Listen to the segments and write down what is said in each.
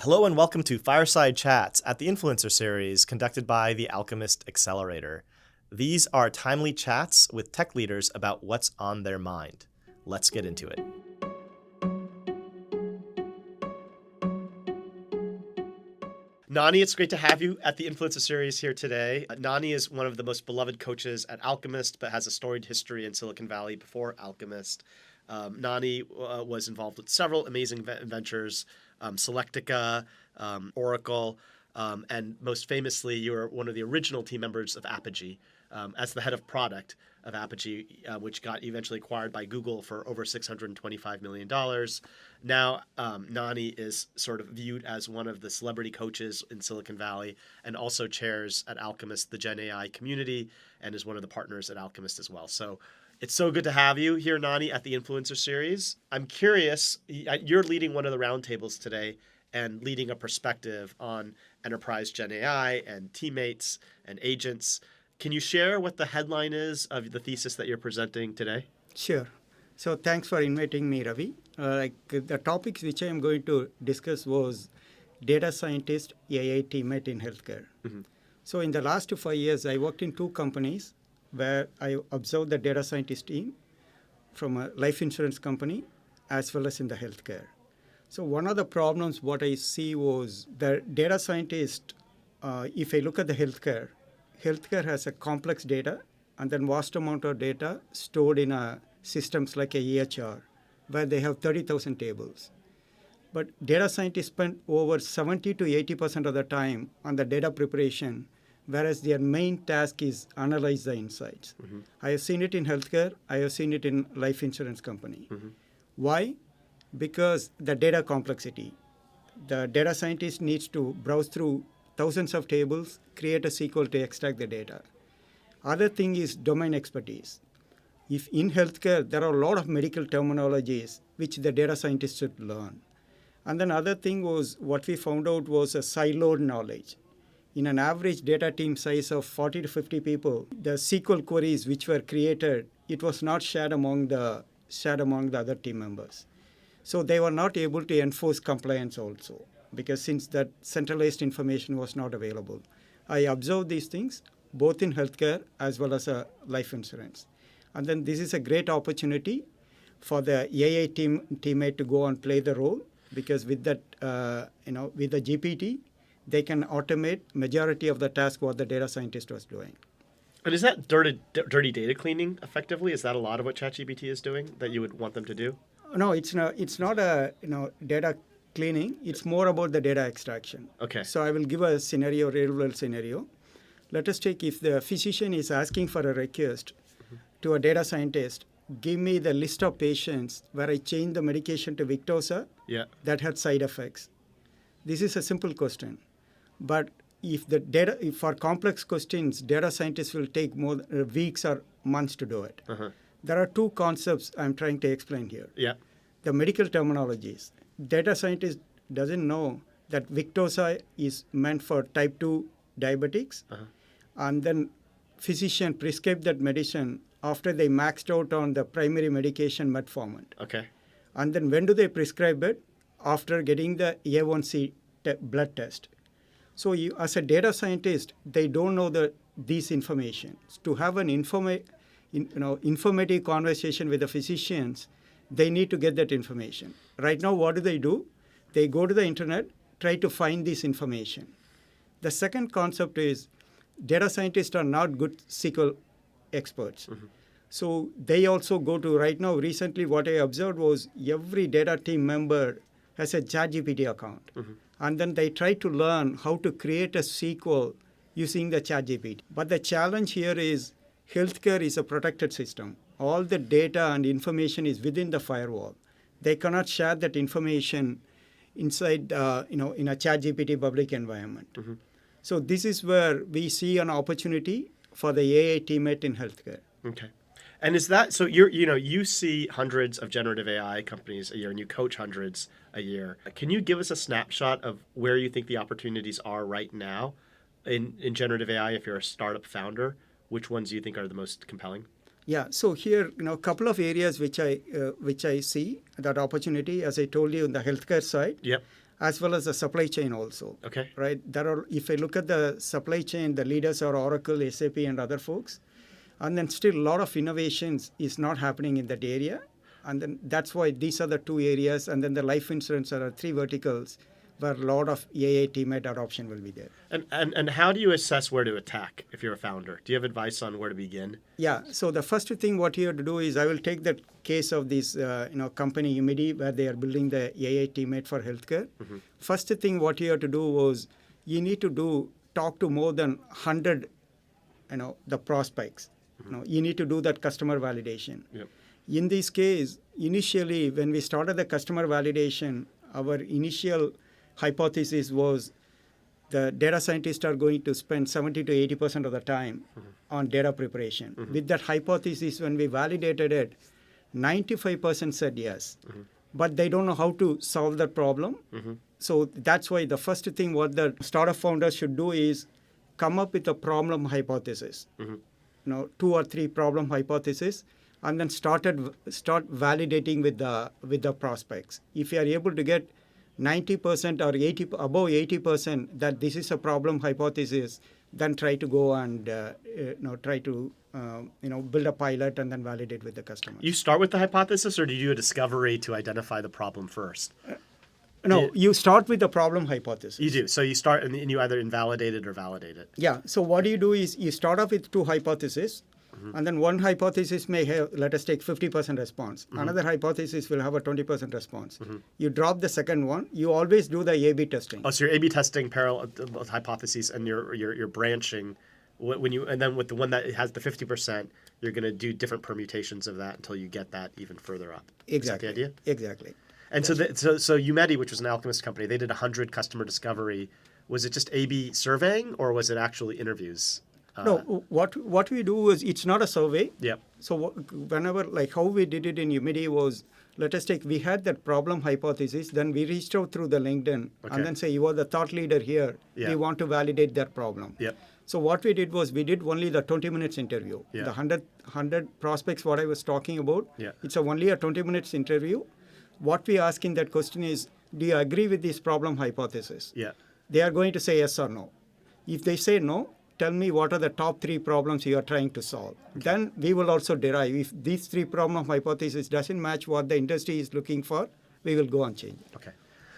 Hello and welcome to Fireside Chats at the Influencer Series conducted by the Alchemist Accelerator. These are timely chats with tech leaders about what's on their mind. Let's get into it. Gnani, it's great to have you at the Influencer Series here today. Gnani is one of the most beloved coaches at Alchemist, but has a storied history in Silicon Valley before Alchemist. Gnani was involved with several amazing ventures, Selectica, Oracle, and most famously, you were one of the original team members of Apogee as the head of product of Apogee, which got eventually acquired by Google for over $625 million. Now, Gnani is sort of viewed as one of the celebrity coaches in Silicon Valley and also chairs at Alchemist the GenAI community and is one of the partners at Alchemist as well. So it's so good to have you here, Gnani, at the Influencer Series. I'm curious, you're leading one of the roundtables today and leading a perspective on enterprise GenAI and teammates and agents. Can you share what the headline is of the thesis that you're presenting today? Sure. So thanks for inviting me, Ravi. The topics which I am going to discuss was data scientist, AI teammate in healthcare. Mm-hmm. So in the last 5 years, I worked in two companies where I observed the data scientist team from a life insurance company as well as in the healthcare. So one of the problems what I see was the data scientist, if I look at the healthcare has a complex data and then vast amount of data stored in systems like a EHR where they have 30,000 tables. But data scientists spend over 70 to 80% of the time on the data preparation, whereas their main task is analyze the insights. Mm-hmm. I have seen it in healthcare. I have seen it in life insurance company. Mm-hmm. Why? Because the data complexity. The data scientist needs to browse through thousands of tables, create a SQL to extract the data. Other thing is domain expertise. If in healthcare, there are a lot of medical terminologies which the data scientist should learn. And then other thing was what we found out was a siloed knowledge. In an average data team size of 40 to 50 people, the SQL queries which were created, it was not shared among the other team members. So they were not able to enforce compliance also, because since that centralized information was not available. I observed these things both in healthcare as well as life insurance. And then this is a great opportunity for the AI teammate to go and play the role, because with that, with the GPT, they can automate majority of the task what the data scientist was doing. And is that dirty data cleaning effectively? Is that a lot of what ChatGPT is doing that you would want them to do? No, it's not a data cleaning. It's more about the data extraction. Okay. So I will give a scenario, real world scenario. Let us take if the physician is asking for a request to a data scientist, give me the list of patients where I changed the medication to Victoza that had side effects. This is a simple question. But if for complex questions, data scientists will take more weeks or months to do it. Uh-huh. There are two concepts I'm trying to explain here. Yeah. The medical terminologies. Data scientist doesn't know that Victoza is meant for type 2 diabetics. Uh-huh. And then physician prescribed that medicine after they maxed out on the primary medication metformin. Okay. And then when do they prescribe it? After getting the A1C blood test. So you, as a data scientist, they don't know these information. To have an informative conversation with the physicians, they need to get that information. Right now, what do? They go to the internet, try to find this information. The second concept is data scientists are not good SQL experts. Mm-hmm. So they also go to, right now, recently what I observed was every data team member has a ChatGPT account. Mm-hmm. And then they try to learn how to create a SQL using the ChatGPT. But the challenge here is healthcare is a protected system. All the data and information is within the firewall. They cannot share that information inside, in a ChatGPT public environment. Mm-hmm. So this is where we see an opportunity for the AI teammate in healthcare. Okay. And is that, so you see hundreds of generative AI companies a year and you coach hundreds a year. Can you give us a snapshot of where you think the opportunities are right now in generative AI if you're a startup founder? Which ones do you think are the most compelling? Yeah, so here, a couple of areas which I see that opportunity, as I told you, in the healthcare side. Yep. as well as the supply chain also. Okay. Right? If I look at the supply chain, the leaders are Oracle, SAP, and other folks. And then still a lot of innovations is not happening in that area. And then that's why these are the two areas. And then the life insurance are three verticals where a lot of AI teammate adoption will be there. And how do you assess where to attack if you're a founder? Do you have advice on where to begin? Yeah. So the first thing what you have to do is I will take the case of this company Umidi where they are building the AI teammate for healthcare. Mm-hmm. First thing what you have to do was you need to talk to more than 100 the prospects. Mm-hmm. You need to do that customer validation. Yep. In this case, initially when we started the customer validation, our initial hypothesis was the data scientists are going to spend 70 to 80% of the time on data preparation. Mm-hmm. With that hypothesis, when we validated it, 95% said yes, but they don't know how to solve that problem. Mm-hmm. So that's why the first thing what the startup founders should do is come up with a problem hypothesis, 2 or 3 problem hypotheses, and then start validating with the prospects. If you are able to get 90% or above 80% that this is a problem hypothesis, then try to go and build a pilot and then validate with the customer. You start with the hypothesis, or do you do a discovery to identify the problem first? No, you start with the problem hypothesis. You do. So you start and you either invalidate it or validate it. Yeah. So what you do is you start off with 2 hypotheses. And then one hypothesis may have, let us take 50% response. Another hypothesis will have a 20% response. You drop the second one. You always do the A/B testing. Oh, so you're A/B testing parallel hypotheses, and you're branching. And then with the one that has the 50%, you're going to do different permutations of that until you get that even further up. Exactly. Is that the idea? Exactly. And so Umedi, which was an Alchemist company, they did 100 customer discovery. Was it just A/B surveying, or was it actually interviews? No, what we do is it's not a survey. Yep. So whenever, like how we did it in Umidi was, let us take, we had that problem hypothesis, then we reached out through the LinkedIn and then say, you are the thought leader here. Yeah. We want to validate that problem. Yep. So what we did was we did only the 20 minutes interview. Yeah. The 100 prospects what I was talking about, it's only a 20 minutes interview. What we ask in that question is, do you agree with this problem hypothesis? Yeah. They are going to say yes or no. If they say no, tell me what are the top 3 problems you are trying to solve. Okay. Then we will also derive. If these 3 problem hypothesis doesn't match what the industry is looking for, we will go and change it. Okay.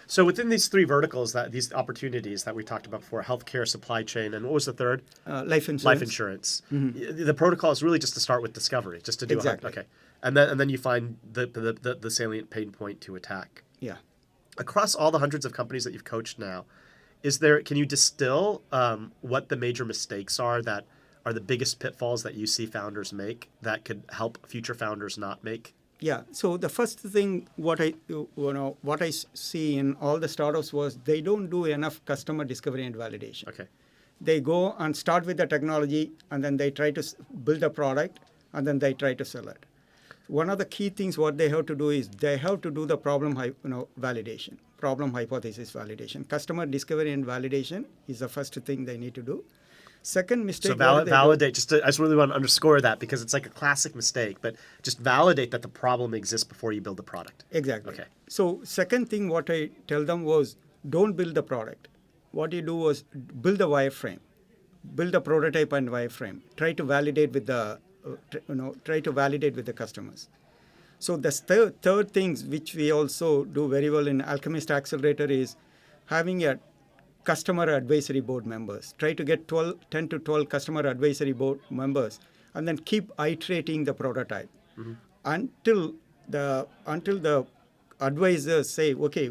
So within these 3 verticals, these opportunities that we talked about before, healthcare, supply chain, and what was the third? Life insurance. Life insurance. Mm-hmm. The protocol is really just to start with discovery, just to do okay. And then you find the salient pain point to attack. Yeah. Across all the hundreds of companies that you've coached now, can you distill what the major mistakes are that are the biggest pitfalls that you see founders make that could help future founders not make? Yeah. So the first thing what I see in all the startups was they don't do enough customer discovery and validation. Okay. They go and start with the technology, and then they try to build a product, and then they try to sell it. One of the key things what they have to do is they have to do the problem validation. Problem hypothesis validation. Customer discovery and validation is the first thing they need to do. Second mistake. So validate. I just really want to underscore that because it's like a classic mistake. But just validate that the problem exists before you build the product. Exactly. Okay. So second thing, what I tell them was, don't build the product. What you do was build the wireframe, build a prototype and wireframe. Try to validate with the customers. So the third things which we also do very well in Alchemist Accelerator is having a customer advisory board members. Try to get 10 to 12 customer advisory board members, and then keep iterating the prototype until the advisors say, okay,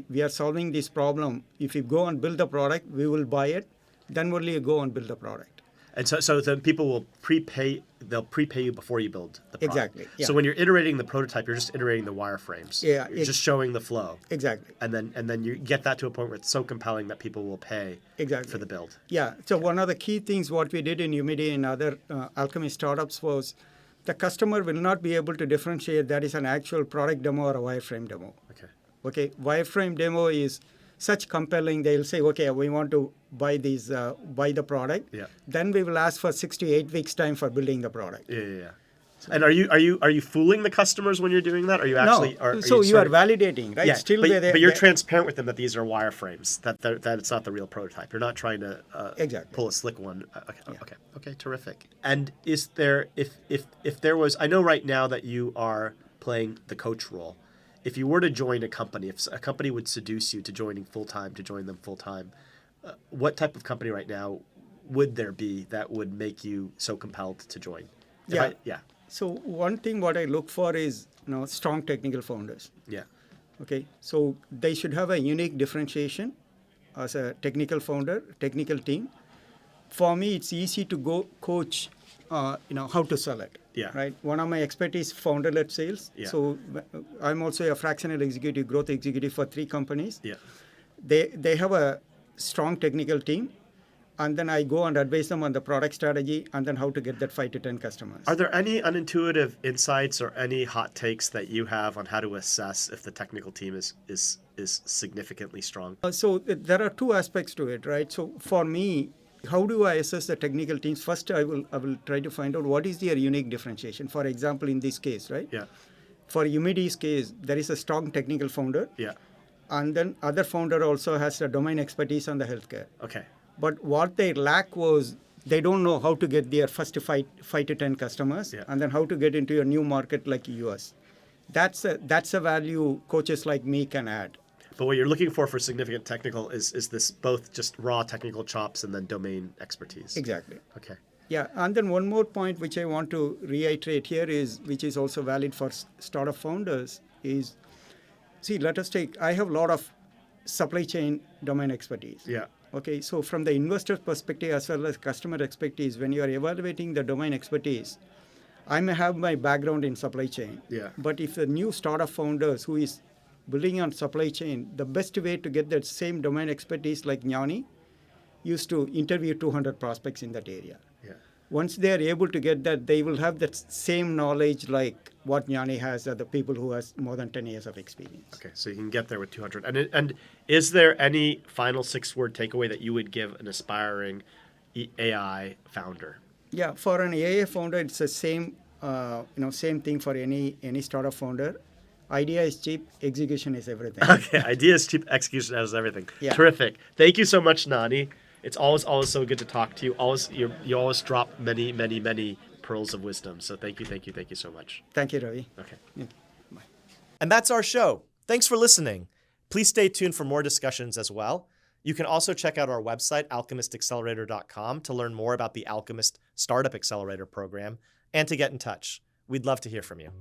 we are solving this problem. If you go and build the product, we will buy it. Then only you go and build the product. And so then people will prepay you before you build the product. Exactly. Yeah. So when you're iterating the prototype, you're just iterating the wireframes. Yeah. You're just showing the flow. Exactly. And then you get that to a point where it's so compelling that people will pay for the build. Yeah. So one of the key things what we did in Umidi and other Alchemist startups was the customer will not be able to differentiate that is an actual product demo or a wireframe demo. Okay. Wireframe demo is such compelling, they'll say, okay, we want to buy the product. Yeah. Then we will ask for 6 to 8 weeks time for building the product. Yeah. And are you fooling the customers when you're doing that? Are you actually? No. Are So you you are validating, right? Yeah, Still, but you're transparent with them that these are wireframes, that it's not the real prototype. You're not trying to Exactly. pull a slick one. Okay, terrific. And is there, if there was, I know right now that you are playing the coach role. If you were to join a company, if a company would seduce you to join them full time, what type of company right now would there be that would make you so compelled to join? Yeah. So one thing what I look for is strong technical founders. Yeah. Okay. So they should have a unique differentiation as a technical founder, technical team. For me, it's easy to go coach, how to sell it. Yeah. Right. One of my expertise, founder-led sales. Yeah. So I'm also a fractional executive, growth executive for 3 companies. Yeah. They have a strong technical team, and then I go and advise them on the product strategy and then how to get that 5 to 10 customers. Are there any unintuitive insights or any hot takes that you have on how to assess if the technical team is significantly strong? So there are 2 aspects to it, right? So for me, how do I assess the technical teams? First, I will try to find out what is their unique differentiation. For example, in this case, right? Yeah. For Umidi's case, there is a strong technical founder. Yeah. And then other founder also has a domain expertise on the healthcare. Okay. But what they lack was they don't know how to get their first 5 to 10 customers, and then how to get into a new market like US. That's a value coaches like me can add. But what you're looking for significant technical is this both just raw technical chops and then domain expertise. Exactly. Okay. Yeah, and then one more point which I want to reiterate here is, which is also valid for startup founders, is, I have a lot of supply chain domain expertise. Yeah. Okay, so from the investor perspective as well as customer expertise, when you are evaluating the domain expertise, I may have my background in supply chain. Yeah. But if the new startup founders who is building on supply chain, the best way to get that same domain expertise like Gnani used to interview 200 prospects in that area. Yeah. Once they are able to get that, they will have that same knowledge like what Gnani has, are the people who has more than 10 years of experience. Okay, so you can get there with 200. And is there any final 6-word takeaway that you would give an aspiring AI founder? Yeah, for an AI founder, it's the same thing for any startup founder. Idea is cheap, execution is everything. Okay, idea is cheap, execution is everything. Yeah. Terrific. Thank you so much, Gnani. It's always so good to talk to you. You always drop many pearls of wisdom. So thank you so much. Thank you, Ravi. Okay. Yeah. Bye. And that's our show. Thanks for listening. Please stay tuned for more discussions as well. You can also check out our website, alchemistaccelerator.com, to learn more about the Alchemist Startup Accelerator program and to get in touch. We'd love to hear from you.